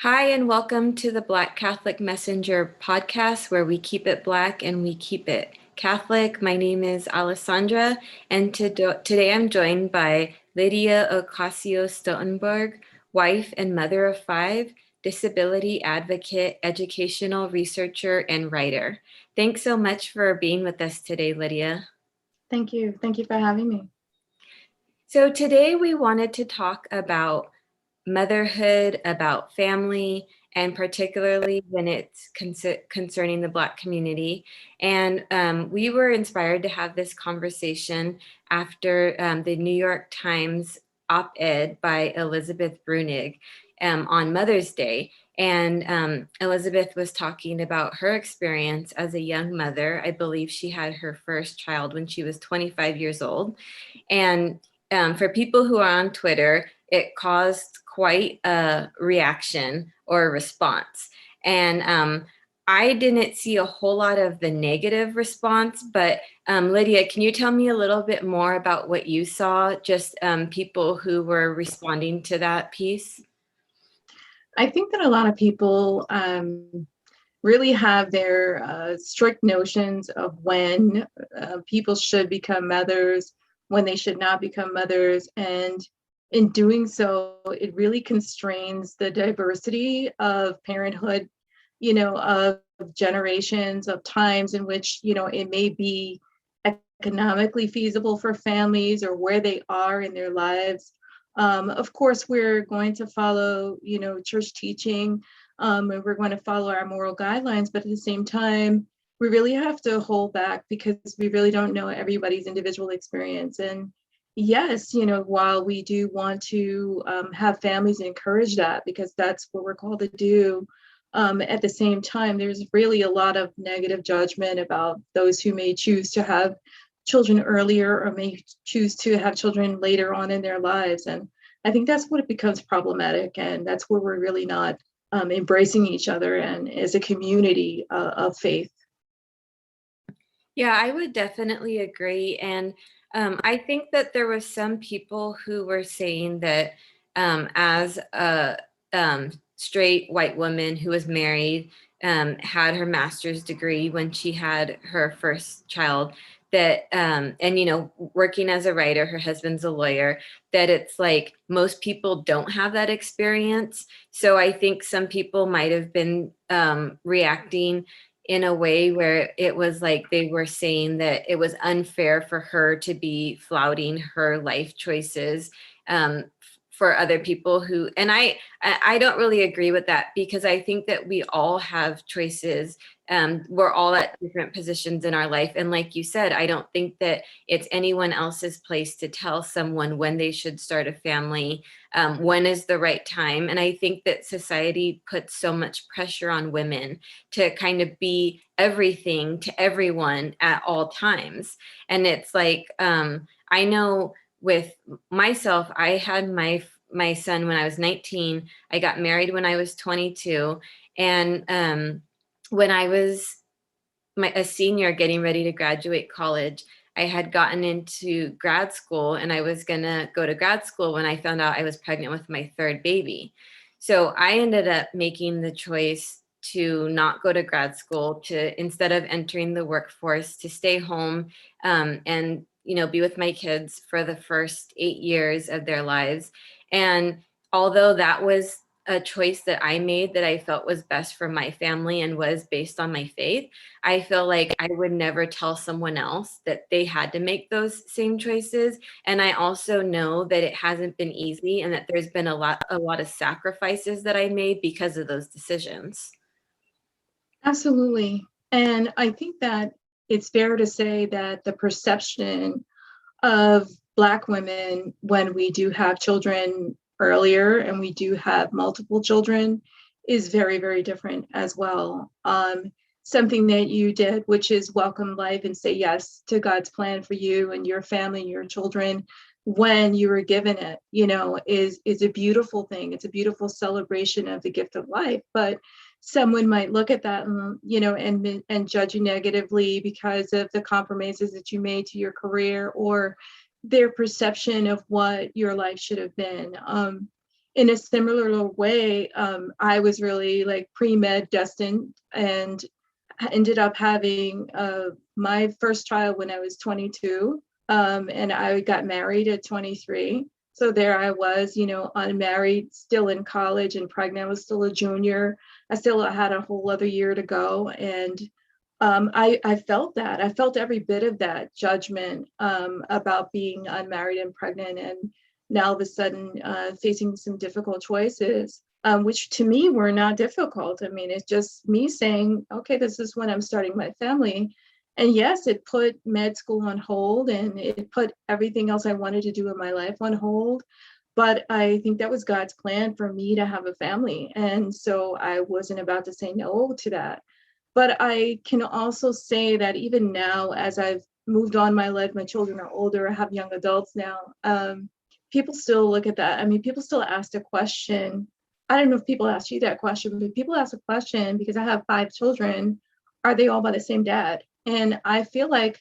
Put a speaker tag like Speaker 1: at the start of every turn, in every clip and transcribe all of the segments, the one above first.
Speaker 1: Hi, and welcome to the Black Catholic Messenger podcast, where we keep it Black and we keep it Catholic. My name is Alessandra, and today I'm joined by Lydia Ocasio-Stoutenburg, wife and mother of five, disability advocate, educational researcher, and writer. Thanks so much for being with us today, Lydia.
Speaker 2: Thank you. Thank you for having me.
Speaker 1: So today we wanted to talk about motherhood, about family, and particularly when it's concerning the Black community. And we were inspired to have this conversation after the New York Times op-ed by Elizabeth Brunig on Mother's Day. And Elizabeth was talking about her experience as a young mother. I believe she had her first child when she was 25 years old. And for people who are on Twitter, it caused quite a reaction or a response. And I didn't see a whole lot of the negative response, but Lydia, can you tell me a little bit more about what you saw, just people who were responding to that piece?
Speaker 2: I think that a lot of people really have their strict notions of when people should become mothers, when they should not become mothers. And in doing so, it really constrains the diversity of parenthood, of generations, of times in which, it may be economically feasible for families or where they are in their lives. Of course, we're going to follow, church teaching, and we're going to follow our moral guidelines, but at the same time, we really have to hold back because we really don't know everybody's individual experience. And yes, while we do want to have families encourage that because that's what we're called to do, at the same time, there's really a lot of negative judgment about those who may choose to have children earlier or may choose to have children later on in their lives. And I think that's what it becomes problematic. And that's where we're really not embracing each other and as a community of faith.
Speaker 1: Yeah, I would definitely agree. And I think that there were some people who were saying that as a straight white woman who was married, had her master's degree when she had her first child, that, and, working as a writer, her husband's a lawyer, that it's like most people don't have that experience. So I think some people might have been reacting in a way where it was like they were saying that it was unfair for her to be flouting her life choices um, for other people who, and I don't really agree with that because I think that we all have choices. We're all at different positions in our life. And like you said, I don't think that it's anyone else's place to tell someone when they should start a family, when is the right time. And I think that society puts so much pressure on women to kind of be everything to everyone at all times. And it's like, I know with myself, I had my son when I was 19. I got married when I was 22. And when I was a senior getting ready to graduate college, I had gotten into grad school and I was going to go to grad school when I found out I was pregnant with my third baby. So I ended up making the choice to not go to grad school, to instead of entering the workforce, to stay home and be with my kids for the first 8 years of their lives. And although that was a choice that I made that I felt was best for my family and was based on my faith, I feel like I would never tell someone else that they had to make those same choices. And I also know that it hasn't been easy and that there's been a lot of sacrifices that I made because of those decisions.
Speaker 2: Absolutely. And I think that it's fair to say that the perception of Black women when we do have children earlier and we do have multiple children is very, very different as well. Something that you did, which is welcome life and say yes to God's plan for you and your family and your children when you were given it, is a beautiful thing. It's a beautiful celebration of the gift of life. But someone might look at that and and judge you negatively because of the compromises that you made to your career or their perception of what your life should have been. in a similar way, I was really like pre-med destined, and ended up having my first child when I was 22, and I got married at 23. So there I was, unmarried, still in college and pregnant. I was still a junior. I still had a whole other year to go. And I felt that. I felt every bit of that judgment about being unmarried and pregnant, and now all of a sudden facing some difficult choices, which to me were not difficult. I mean, it's just me saying, okay, this is when I'm starting my family. And yes, it put med school on hold, and it put everything else I wanted to do in my life on hold. But I think that was God's plan for me to have a family. And so I wasn't about to say no to that. But I can also say that even now, as I've moved on my life, my children are older, I have young adults now. People still look at that. I mean, people still ask the question. I don't know if people ask you that question, but people ask the question because I have 5 children. Are they all by the same dad? And I feel like,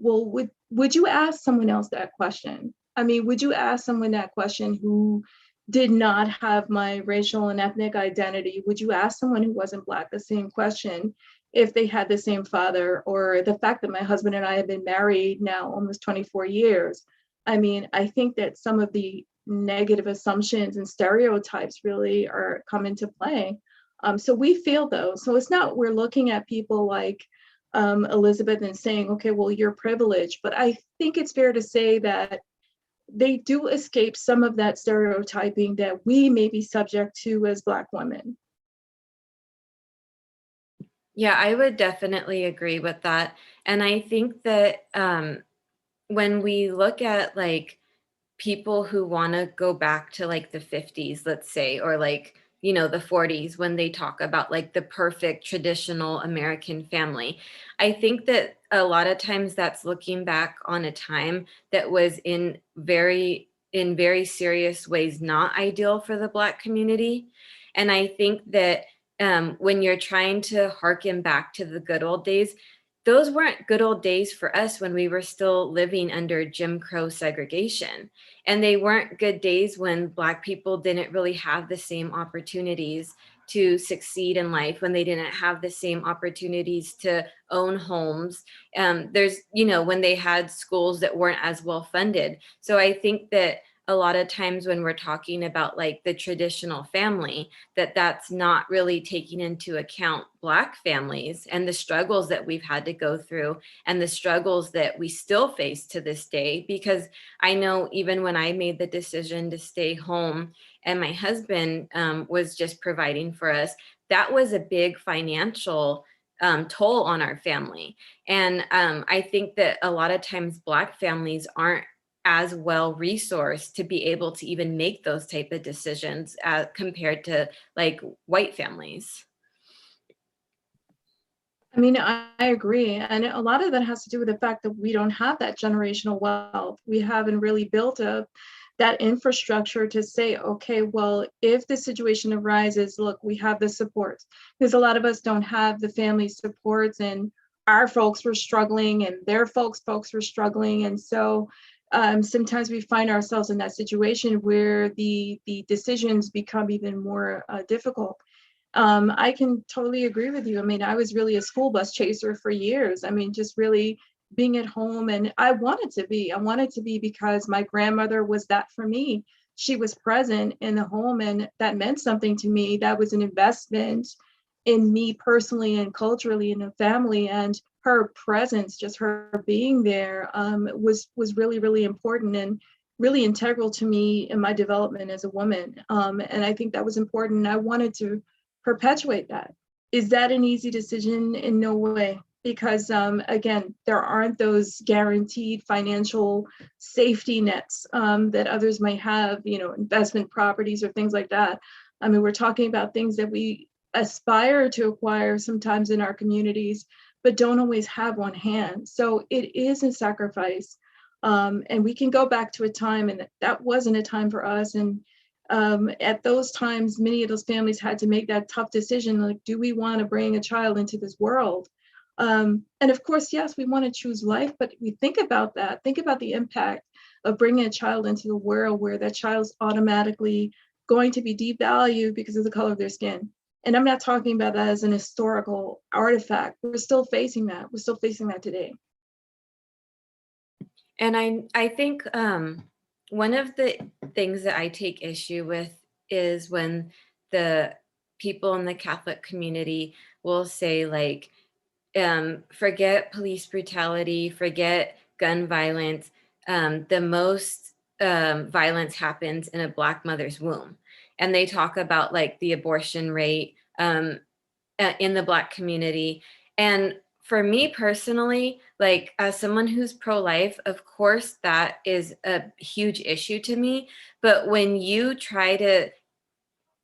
Speaker 2: well, would you ask someone else that question? I mean, would you ask someone that question who did not have my racial and ethnic identity? Would you ask someone who wasn't Black the same question if they had the same father, or the fact that my husband and I have been married now almost 24 years? I mean, I think that some of the negative assumptions and stereotypes really are come into play. So we feel those. So it's not we're looking at people like Elizabeth and saying, okay, well, you're privileged. But I think it's fair to say that they do escape some of that stereotyping that we may be subject to as Black women.
Speaker 1: Yeah, I would definitely agree with that. And I think that when we look at like people who want to go back to like the 50s, let's say, or like, the 40s, when they talk about like the perfect traditional American family, I think that a lot of times that's looking back on a time that was in very serious ways not ideal for the Black community. And I think that when you're trying to harken back to the good old days, those weren't good old days for us when we were still living under Jim Crow segregation. And they weren't good days when Black people didn't really have the same opportunities to succeed in life, when they didn't have the same opportunities to own homes. When they had schools that weren't as well funded. So I think that a lot of times when we're talking about like the traditional family, that's not really taking into account Black families and the struggles that we've had to go through and the struggles that we still face to this day. Because I know even when I made the decision to stay home and my husband was just providing for us, that was a big financial toll on our family. And I think that a lot of times Black families aren't as well resourced to be able to even make those type of decisions compared to like white families.
Speaker 2: I mean, I agree. And a lot of that has to do with the fact that we don't have that generational wealth. We haven't really built up that infrastructure to say, okay, well, if the situation arises, look, we have the supports. Because a lot of us don't have the family supports, and our folks were struggling and their folks were struggling. And so sometimes we find ourselves in that situation where the decisions become even more difficult. I can totally agree with you. I mean, I was really a school bus chaser for years. I mean, just really being at home, and I wanted to be. I wanted to be because my grandmother was that for me. She was present in the home, and that meant something to me. That was an investment in me personally and culturally in the family. And her presence, just her being there, was really, really important and really integral to me in my development as a woman. And I think that was important. I wanted to perpetuate that. Is that an easy decision? In no way, because again, there aren't those guaranteed financial safety nets that others might have, investment properties or things like that. I mean, we're talking about things that we aspire to acquire sometimes in our communities, but don't always have on hand. So it is a sacrifice. And we can go back to a time, and that wasn't a time for us. And at those times, many of those families had to make that tough decision, like, do we want to bring a child into this world? And of course, yes, we want to choose life, but we think about that. Think about the impact of bringing a child into the world where that child's automatically going to be devalued because of the color of their skin. And I'm not talking about that as an historical artifact. We're still facing that. We're still facing that today.
Speaker 1: And I think one of the things that I take issue with is when the people in the Catholic community will say, like, forget police brutality, forget gun violence. The most violence happens in a Black mother's womb. And they talk about like the abortion rate in the Black community. And for me personally, like as someone who's pro-life, of course, that is a huge issue to me. But when you try to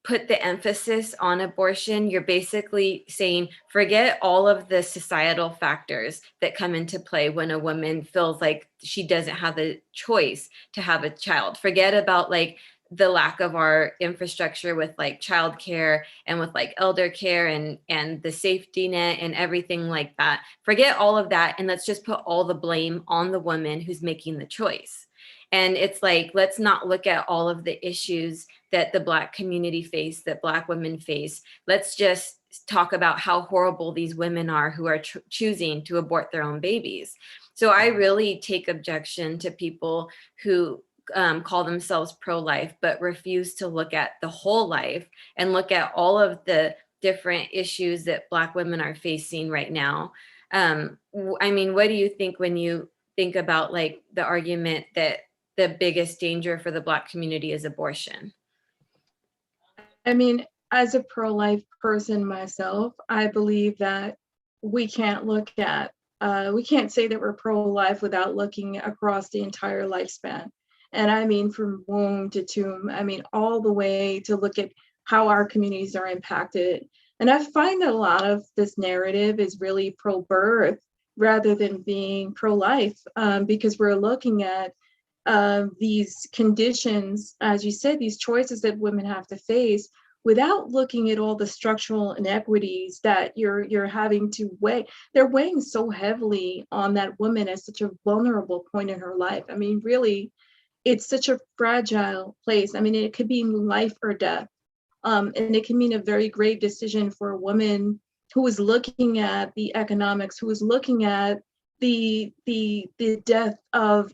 Speaker 1: put the emphasis on abortion, you're basically saying, forget all of the societal factors that come into play when a woman feels like she doesn't have the choice to have a child. Forget about like the lack of our infrastructure with like childcare and with like elder care and the safety net and everything like that. Forget all of that, and let's just put all the blame on the woman who's making the choice. And it's like, let's not look at all of the issues that the Black community face, that Black women face. Let's just talk about how horrible these women are who are choosing to abort their own babies. So I really take objection to people who call themselves pro-life, but refuse to look at the whole life and look at all of the different issues that Black women are facing right now. I mean, what do you think when you think about like the argument that the biggest danger for the Black community is abortion?
Speaker 2: I mean, as a pro-life person myself, I believe that we can't look at, we can't say that we're pro-life without looking across the entire lifespan. And I mean, from womb to tomb, I mean, all the way to look at how our communities are impacted. And I find that a lot of this narrative is really pro-birth rather than being pro-life, because we're looking at these conditions, as you said, these choices that women have to face without looking at all the structural inequities that you're having to weigh. They're weighing so heavily on that woman at such a vulnerable point in her life. I mean, really, it's such a fragile place. I mean, it could mean life or death. And it can mean a very grave decision for a woman who is looking at the economics, who is looking at the death of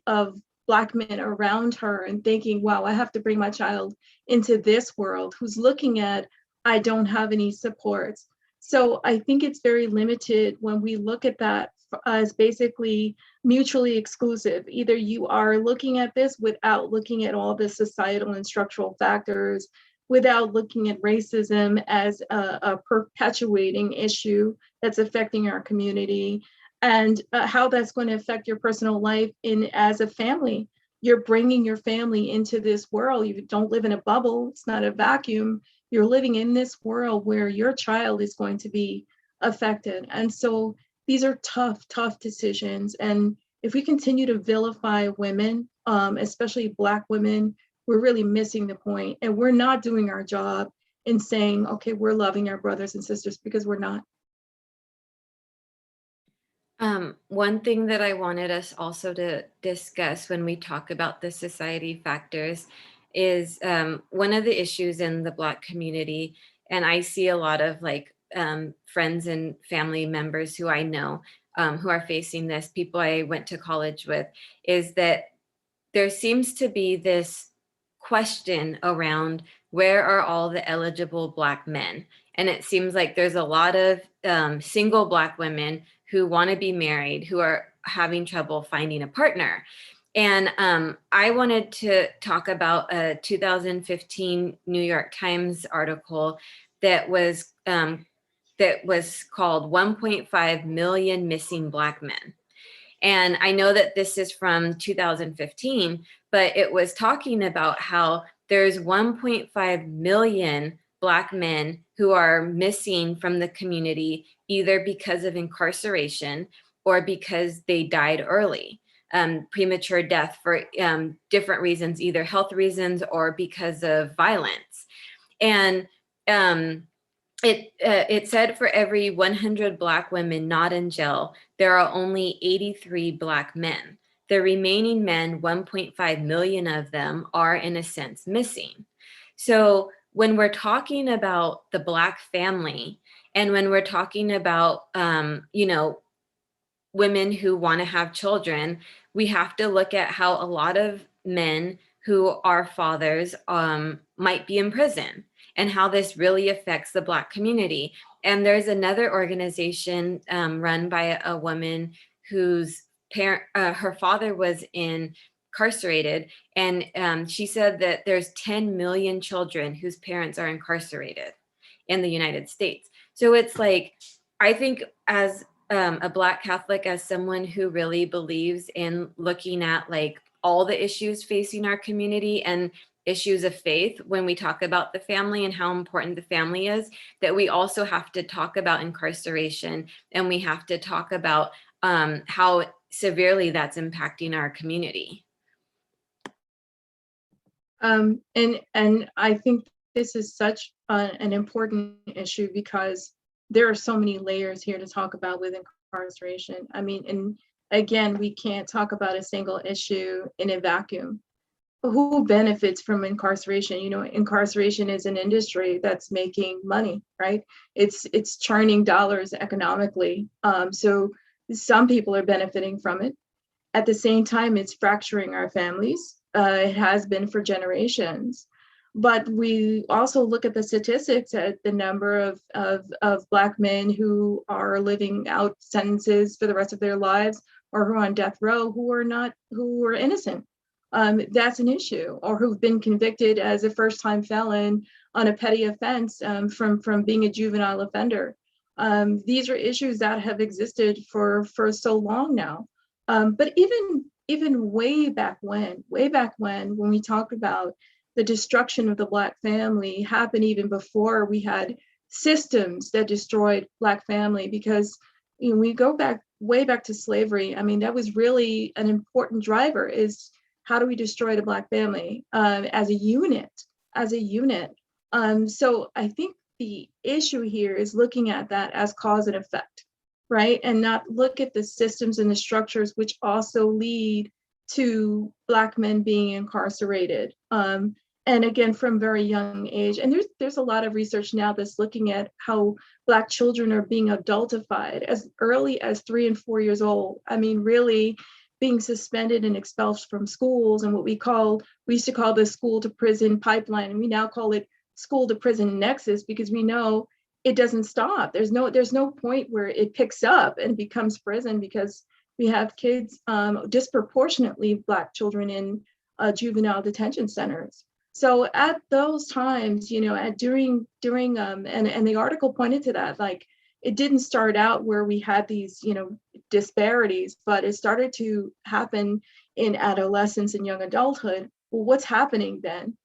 Speaker 2: Black men around her and thinking, wow, I have to bring my child into this world, who's looking at, I don't have any supports. So I think it's very limited when we look at that as basically mutually exclusive. Either you are looking at this without looking at all the societal and structural factors, without looking at racism as a perpetuating issue that's affecting our community, and how that's going to affect your personal life in as a family. You're bringing your family into this world. You don't live in a bubble. It's not a vacuum. You're living in this world where your child is going to be affected. And so these are tough, tough decisions. And if we continue to vilify women, especially Black women, we're really missing the point. And we're not doing our job in saying, okay, we're loving our brothers and sisters, because we're not.
Speaker 1: One thing that I wanted us also to discuss when we talk about the society factors is one of the issues in the Black community, and I see a lot of like friends and family members who I know who are facing this, people I went to college with, is that there seems to be this question around where are all the eligible Black men? And it seems like there's a lot of single Black women who want to be married, who are having trouble finding a partner. And I wanted to talk about a 2015 New York Times article that was called 1.5 million missing Black men. And I know that this is from 2015, but it was talking about how there's 1.5 million Black men who are missing from the community, either because of incarceration or because they died early, premature death for different reasons, either health reasons or because of violence. And it said for every 100 Black women not in jail, there are only 83 Black men. The remaining men, 1.5 million of them, are in a sense missing. So when we're talking about the Black family, and when we're talking about, women who want to have children, we have to look at how a lot of men who are fathers might be in prison, and how this really affects the Black community. And there's another organization run by a woman whose her father was incarcerated, and she said that there's 10 million children whose parents are incarcerated in the United States. So it's like, I think as a Black Catholic, as someone who really believes in looking at like all the issues facing our community and issues of faith when we talk about the family and how important the family is, that we also have to talk about incarceration, and we have to talk about how severely that's impacting our community.
Speaker 2: And I think this is such an important issue because there are so many layers here to talk about with incarceration. I mean, and again, we can't talk about a single issue in a vacuum. Who benefits from incarceration? You know, incarceration is an industry that's making money, right? It's churning dollars economically. So some people are benefiting from it. At the same time, it's fracturing our families. It has been for generations. But we also look at the statistics at the number of Black men who are living out sentences for the rest of their lives, or who are on death row, who are innocent. That's an issue, or who've been convicted as a first-time felon on a petty offense from being a juvenile offender. These are issues that have existed for so long now. But even way back when we talk about the destruction of the Black family happened even before we had systems that destroyed Black family, because we go back way back to slavery. I mean, that was really an important driver, is how do we destroy the Black family as a unit, so I think the issue here is looking at that as cause and effect, right? And not look at the systems and the structures which also lead to Black men being incarcerated. And again, from very young age. And there's a lot of research now that's looking at how Black children are being adultified as early as 3 and 4 years old. I mean, really being suspended and expelled from schools, and we used to call this school to prison pipeline, and we now call it school to prison nexus, because we know it doesn't stop. There's no point where it picks up and becomes prison, because we have kids, disproportionately Black children in juvenile detention centers. So at those times, during and the article pointed to that, like, it didn't start out where we had these, disparities, but it started to happen in adolescence and young adulthood. Well, what's happening then?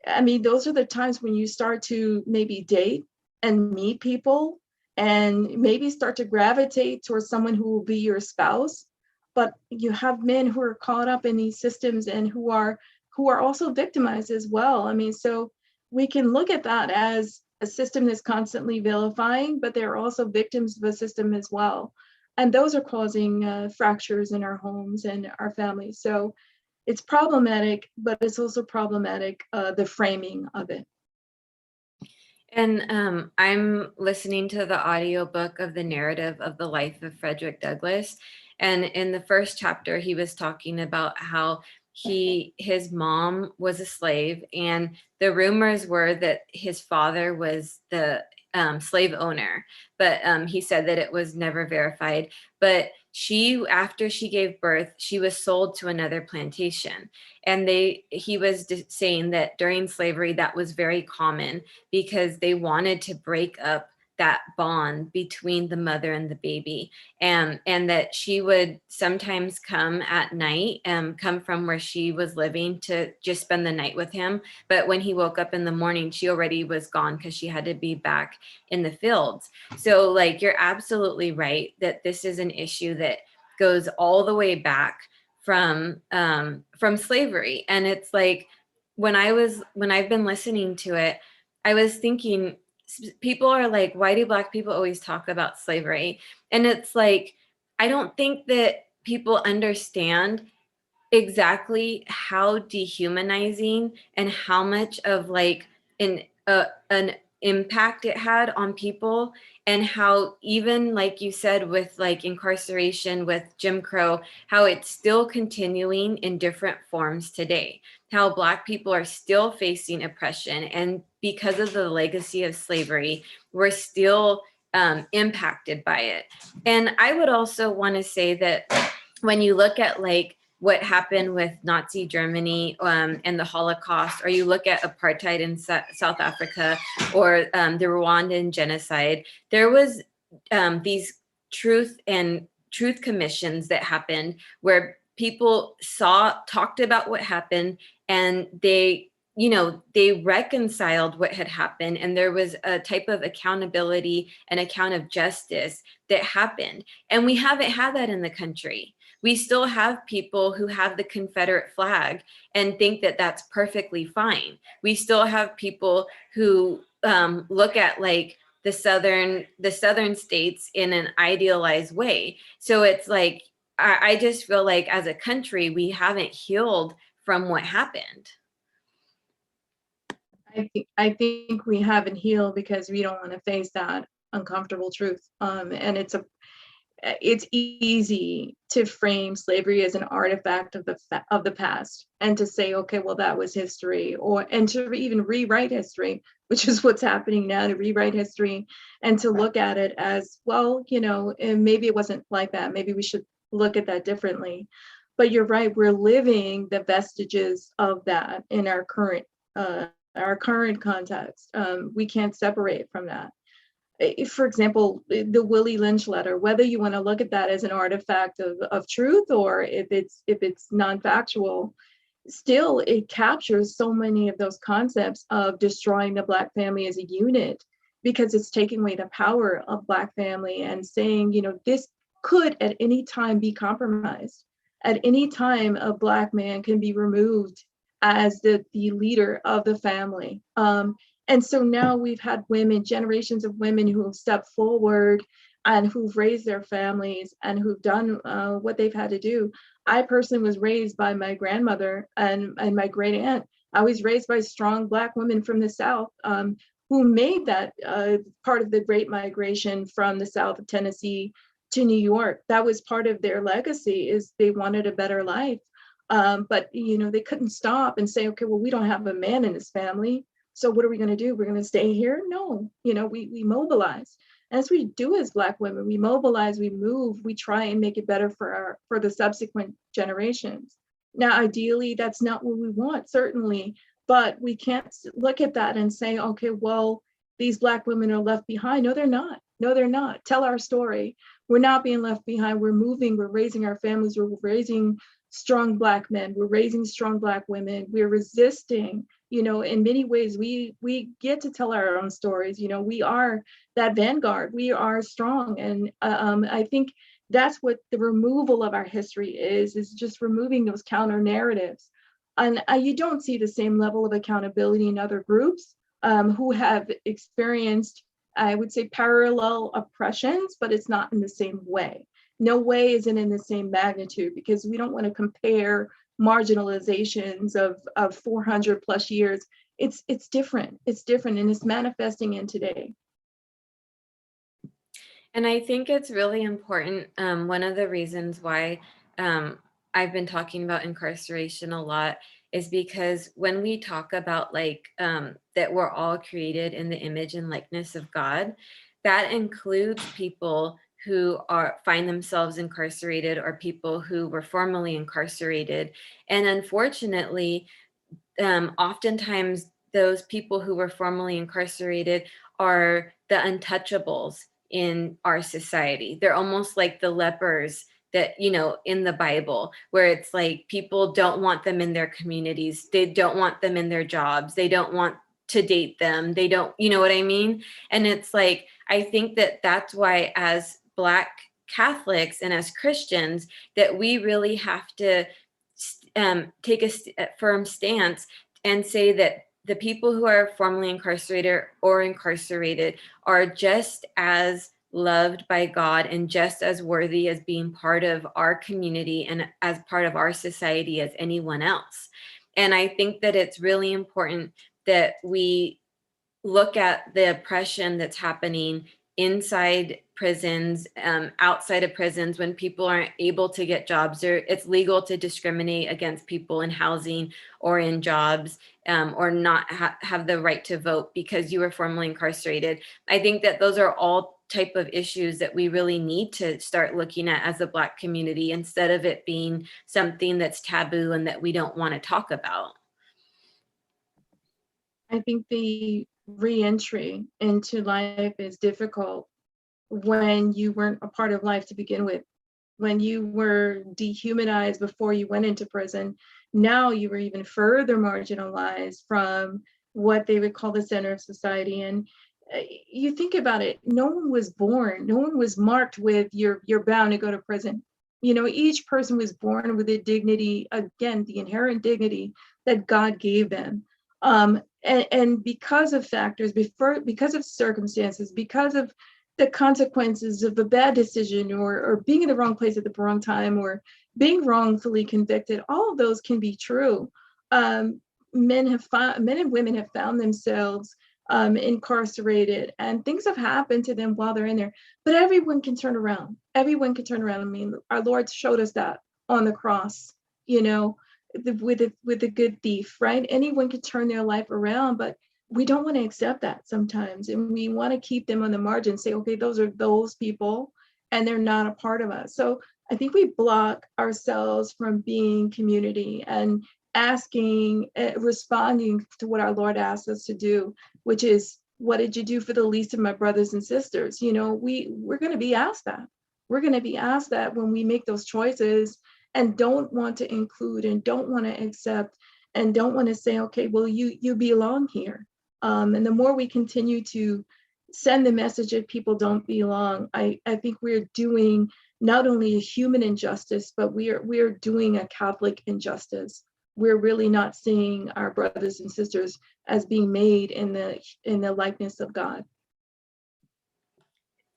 Speaker 2: I mean, those are the times when you start to maybe date and meet people, and maybe start to gravitate towards someone who will be your spouse. But you have men who are caught up in these systems, and who are also victimized as well. I mean, so we can look at that as a system that's constantly vilifying, but they're also victims of a system as well. And those are causing fractures in our homes and our families. So it's problematic, but it's also problematic, the framing of it.
Speaker 1: And I'm listening to the audiobook of the narrative of the life of Frederick Douglass. And in the first chapter, he was talking about how his mom was a slave, and the rumors were that his father was the slave owner, but he said that it was never verified. But after she gave birth, she was sold to another plantation, and he was saying that during slavery that was very common, because they wanted to break up that bond between the mother and the baby, and that she would sometimes come at night, come from where she was living to just spend the night with him. But when he woke up in the morning, she already was gone, because she had to be back in the fields. So like, you're absolutely right that this is an issue that goes all the way back from slavery. And it's like, when I've been listening to it, I was thinking, people are like, why do Black people always talk about slavery? And it's like, I don't think that people understand exactly how dehumanizing and how much of like an impact it had on people, and how, even like you said, with like incarceration, with Jim Crow, how it's still continuing in different forms today, how Black people are still facing oppression, and because of the legacy of slavery, we're still impacted by it. And I would also want to say that when you look at like what happened with Nazi Germany and the Holocaust, or you look at apartheid in South Africa, or the Rwandan genocide, there was these truth commissions that happened where people talked about what happened, and they reconciled what had happened, and there was a type of accountability and account of justice that happened. And we haven't had that in the country. We still have people who have the Confederate flag and think that that's perfectly fine. We still have people who look at like the southern states in an idealized way. So it's like I just feel like as a country we haven't healed from what happened.
Speaker 2: I think we haven't healed because we don't want to face that uncomfortable truth. And it's easy to frame slavery as an artifact of the past, and to say, okay, well, that was history, and to even rewrite history, which is what's happening now, to rewrite history and to look at it as, well, and maybe it wasn't like that. Maybe we should look at that differently. But you're right, we're living the vestiges of that in our current context. We can't separate from that. If, for example, the Willie Lynch letter, whether you want to look at that as an artifact of truth, or if it's non-factual, still it captures so many of those concepts of destroying the Black family as a unit, because it's taking away the power of Black family and saying, this could at any time be compromised. At any time, a Black man can be removed as the leader of the family. And so now we've had generations of women who have stepped forward and who've raised their families and who've done what they've had to do. I personally was raised by my grandmother and my great aunt. I was raised by strong Black women from the South who made that part of the Great Migration from the South of Tennessee to New York. That was part of their legacy, is they wanted a better life. But they couldn't stop and say, okay, well, we don't have a man in this family, so what are we going to do? We're going to stay here? No, we mobilize. And as we do as Black women, we mobilize, we move, we try and make it better for the subsequent generations. Now, ideally, that's not what we want, certainly, but we can't look at that and say, okay, well, these Black women are left behind. No, they're not. No, they're not. Tell our story. We're not being left behind. We're moving. We're raising our families. We're raising strong Black men. We're raising strong Black women. We're resisting. In many ways, we get to tell our own stories. We are that vanguard. We are strong. And I think that's what the removal of our history is just removing those counter narratives. And you don't see the same level of accountability in other groups who have experienced, I would say, parallel oppressions, but it's not in the same way. No way is it in the same magnitude, because we don't want to compare marginalizations of 400 plus years. It's different. It's different, and it's manifesting in today.
Speaker 1: And I think it's really important. One of the reasons why I've been talking about incarceration a lot is because when we talk about that we're all created in the image and likeness of God, that includes people who find themselves incarcerated, or people who were formerly incarcerated. And unfortunately, oftentimes those people who were formerly incarcerated are the untouchables in our society. They're almost like the lepers that, in the Bible, where it's like people don't want them in their communities. They don't want them in their jobs. They don't want to date them. They don't, you know what I mean? And it's like, I think that that's why as Black Catholics and as Christians, that we really have to take a firm stance and say that the people who are formerly incarcerated are just as loved by God and just as worthy as being part of our community and as part of our society as anyone else. And I think that it's really important that we look at the oppression that's happening inside prisons, outside of prisons, when people aren't able to get jobs, or it's legal to discriminate against people in housing or in jobs, or not have the right to vote because you were formerly incarcerated. I think that those are all type of issues that we really need to start looking at as a Black community, instead of it being something that's taboo and that we don't want to talk about.
Speaker 2: I think the reentry into life is difficult when you weren't a part of life to begin with, when you were dehumanized before you went into prison. Now you were even further marginalized from what they would call the center of society. And you think about it, no one was born, no one was marked with you're bound to go to prison. You know, each person was born with a dignity, again, the inherent dignity that God gave them. And because of factors, because of circumstances, because of the consequences of a bad decision, or being in the wrong place at the wrong time, or being wrongfully convicted, all of those can be true. Men and women have found themselves incarcerated, and things have happened to them while they're in there. But everyone can turn around. Everyone can turn around. I mean, our Lord showed us that on the cross, you know, with the good thief, right? Anyone can turn their life around, but we don't want to accept that sometimes, and we want to keep them on the margin, say, okay, those are those people and they're not a part of us. So I think we block ourselves from being community and asking, responding to what our Lord asks us to do, which is, what did you do for the least of my brothers and sisters? You know, we're going to be asked that. We're going to be asked that when we make those choices and don't want to include and don't want to accept and don't want to say, okay, well, you belong here. And the more we continue to send the message that people don't belong, I think we're doing not only a human injustice, but we're doing a Catholic injustice. We're really not seeing our brothers and sisters as being made in the likeness of God.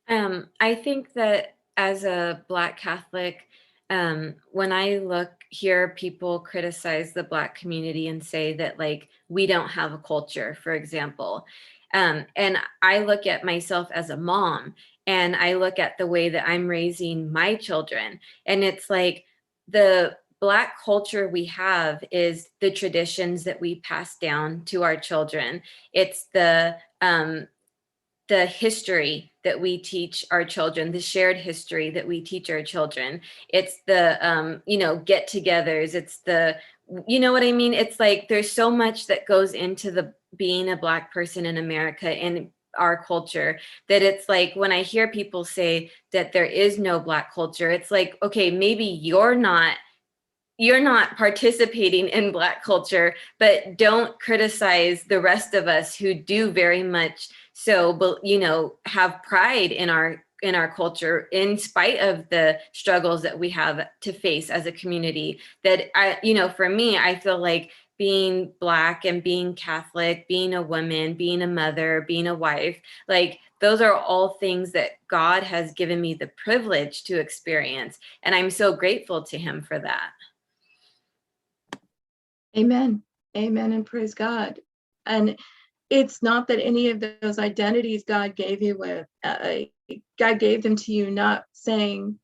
Speaker 1: I think that as a Black Catholic, when I hear people criticize the Black community and say that, like, we don't have a culture, for example, and I look at myself as a mom, and I look at the way that I'm raising my children, and it's like the Black culture we have is the traditions that we pass down to our children. It's the history that we teach our children, the shared history that we teach our children. It's the, get togethers. It's the, you know what I mean? It's like, there's so much that goes into the being a Black person in America and our culture, that it's like, when I hear people say that there is no Black culture, it's like, okay, maybe you're not participating in Black culture, but don't criticize the rest of us who do very much so, but have pride in our culture, in spite of the struggles that we have to face as a community. That for me, I feel like being Black and being Catholic, being a woman, being a mother, being a wife, like, those are all things that God has given me the privilege to experience. And I'm so grateful to Him for that.
Speaker 2: Amen. Amen, and praise God. And it's not that any of those identities God gave you with, God gave them to you, not saying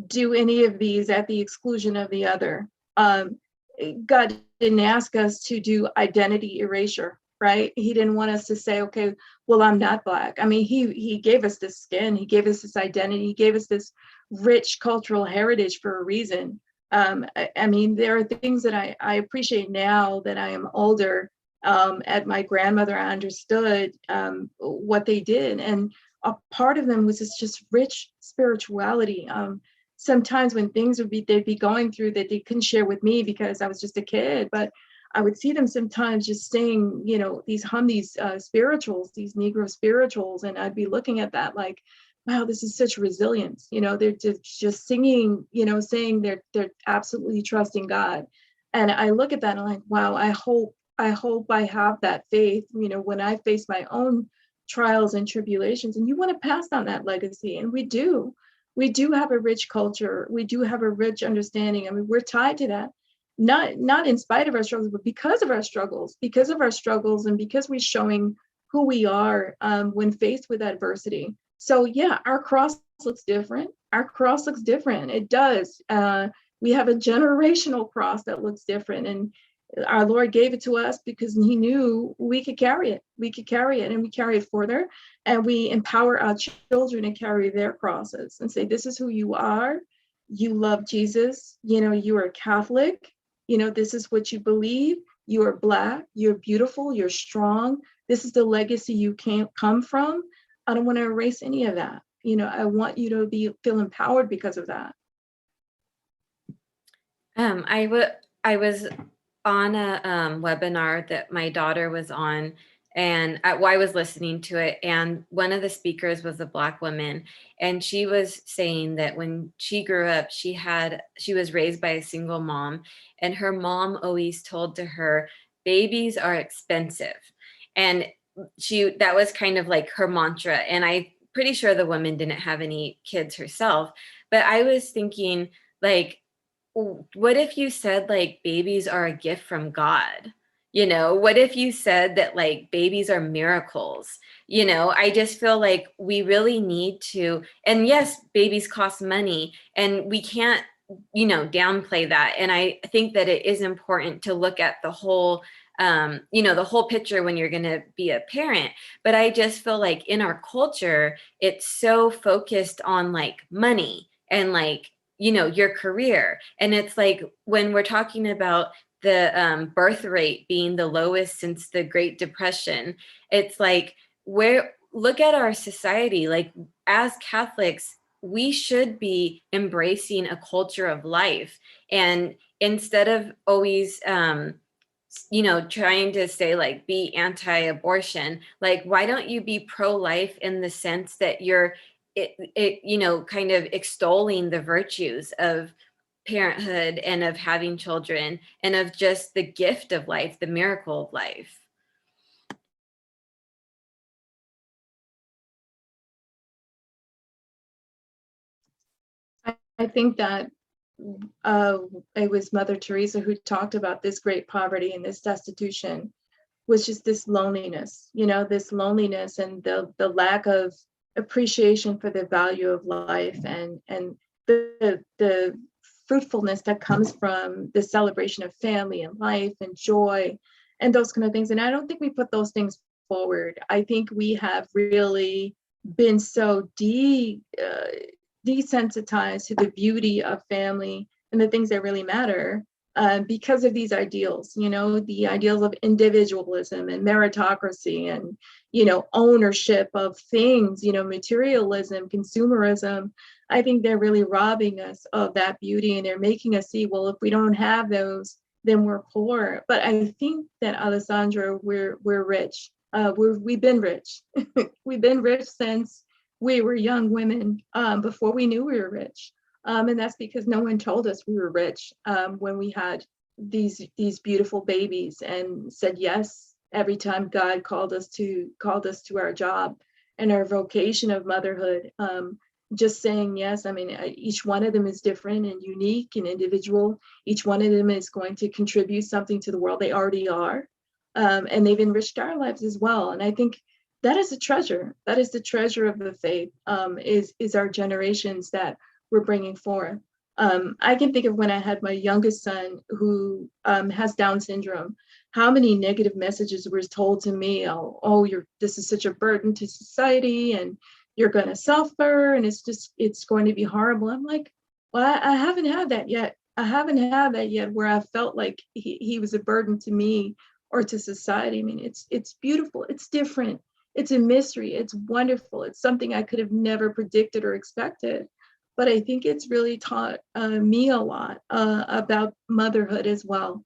Speaker 2: do any of these at the exclusion of the other. God didn't ask us to do identity erasure, right? He didn't want us to say, okay, well, I'm not Black. I mean, he gave us this skin, he gave us this identity, he gave us this rich cultural heritage for a reason. I mean, there are things that I appreciate now that I am older. At my grandmother, I understood what they did, and a part of them was this just rich spirituality. Sometimes when they'd be going through that they couldn't share with me because I was just a kid, but I would see them sometimes just saying, these spirituals, these Negro spirituals, and I'd be looking at that like, wow, this is such resilience. They're just singing, saying they're absolutely trusting God. And I look at that and I'm like, wow, I hope I have that faith, when I face my own trials and tribulations. And you want to pass on that legacy. And we do. We do have a rich culture. We do have a rich understanding. I mean, we're tied to that. Not in spite of our struggles, but because of our struggles, and because we're showing who we are when faced with adversity. So yeah, our cross looks different. Our cross looks different. It does. We have a generational cross that looks different. And our Lord gave it to us because he knew we could carry it. We could carry it, and we carry it further. And we empower our children to carry their crosses and say, this is who you are. You love Jesus. You know, you are a Catholic. You know, this is what you believe. You are Black. You're beautiful. You're strong. This is the legacy you can't come from. I don't want to erase any of that. You know, I want you to feel empowered because of that.
Speaker 1: I was on a webinar that my daughter was on, and I was listening to it, and one of the speakers was a Black woman, and she was saying that when she grew up, she was raised by a single mom, and her mom always told to her, babies are expensive. And that was kind of like her mantra. And I'm pretty sure the woman didn't have any kids herself, but I was thinking, like, what if you said like babies are a gift from God? You know, what if you said that like babies are miracles? You know, I just feel like we really need to, and yes, babies cost money, and we can't, you know, downplay that. And I think that it is important to look at the whole, you know, the whole picture when you're going to be a parent. But I just feel like in our culture, it's so focused on like money and like, you know, your career. And it's like when we're talking about the birth rate being the lowest since the Great Depression, it's like, look at our society. Like, as Catholics, we should be embracing a culture of life. And instead of always, you know, trying to say like be anti-abortion, like why don't you be pro-life in the sense that you're you know, kind of extolling the virtues of parenthood and of having children and of just the gift of life, the miracle of life.
Speaker 2: I think that uh, it was Mother Teresa who talked about this great poverty and this destitution was just this loneliness, you know, this loneliness and the lack of appreciation for the value of life and the fruitfulness that comes from the celebration of family and life and joy and those kind of things. And I don't think we put those things forward. I think we have really been so desensitized to the beauty of family and the things that really matter because of these ideals, you know, the ideals of individualism and meritocracy and, you know, ownership of things, you know, materialism, consumerism. I think they're really robbing us of that beauty and they're making us see, well, if we don't have those, then we're poor. But I think that Alessandra, we're rich. We've been rich. We've been rich since we were young women before we knew we were rich. And that's because no one told us we were rich when we had these beautiful babies and said yes every time God called us to our job and our vocation of motherhood. Just saying yes. I mean, each one of them is different and unique and individual. Each one of them is going to contribute something to the world. They already are, and they've enriched our lives as well. And I think that is a treasure. That is the treasure of the faith. Is our generations that we're bringing forth. I can think of when I had my youngest son who has Down syndrome, how many negative messages were told to me. Oh, this is such a burden to society and you're going to suffer and it's going to be horrible. I'm like, well, I haven't had that yet. I haven't had that yet where I felt like he was a burden to me or to society. I mean, it's beautiful. It's different. It's a mystery. It's wonderful. It's something I could have never predicted or expected. But I think it's really taught me a lot about motherhood as well.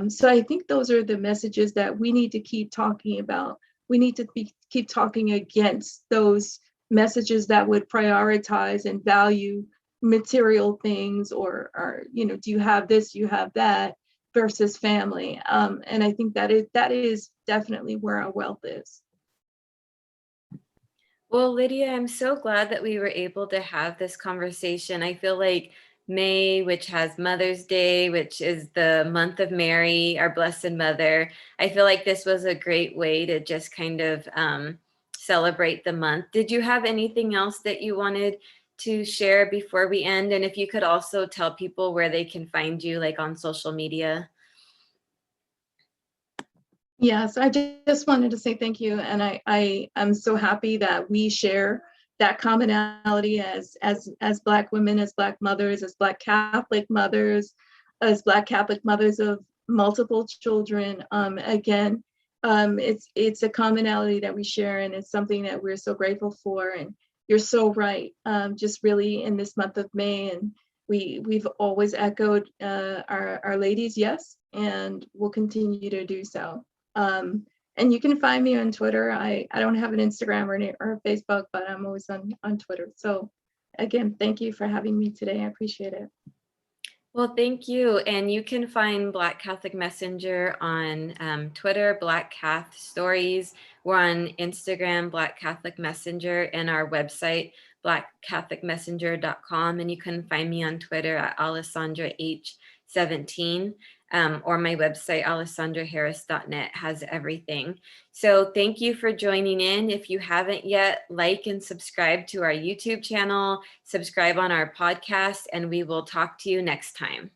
Speaker 2: So I think those are the messages that we need to keep talking about. We need to keep talking against those messages that would prioritize and value material things or you know, do you have this, you have that versus family. And I think that is definitely where our wealth is.
Speaker 1: Well, Lydia, I'm so glad that we were able to have this conversation. I feel like May, which has Mother's Day, which is the month of Mary, our Blessed Mother. I feel like this was a great way to just kind of celebrate the month. Did you have anything else that you wanted to share before we end? And if you could also tell people where they can find you, like on social media.
Speaker 2: Yes, I just wanted to say thank you, and I am so happy that we share that commonality as Black women, as Black mothers, as Black Catholic mothers, as Black Catholic mothers of multiple children. Again, it's a commonality that we share, and it's something that we're so grateful for. And you're so right. Just really in this month of May, and we've always echoed our ladies, yes, and we'll continue to do so. And you can find me on Twitter. I don't have an Instagram or Facebook, but I'm always on Twitter. So again, thank you for having me today. I appreciate it.
Speaker 1: Well, thank you. And you can find Black Catholic Messenger on Twitter, Black Cath Stories. We're on Instagram, Black Catholic Messenger, and our website, blackcatholicmessenger.com. And you can find me on Twitter at Alessandra H17. Or my website, alessandraharris.net, has everything. So thank you for joining in. If you haven't yet, like and subscribe to our YouTube channel, subscribe on our podcast, and we will talk to you next time.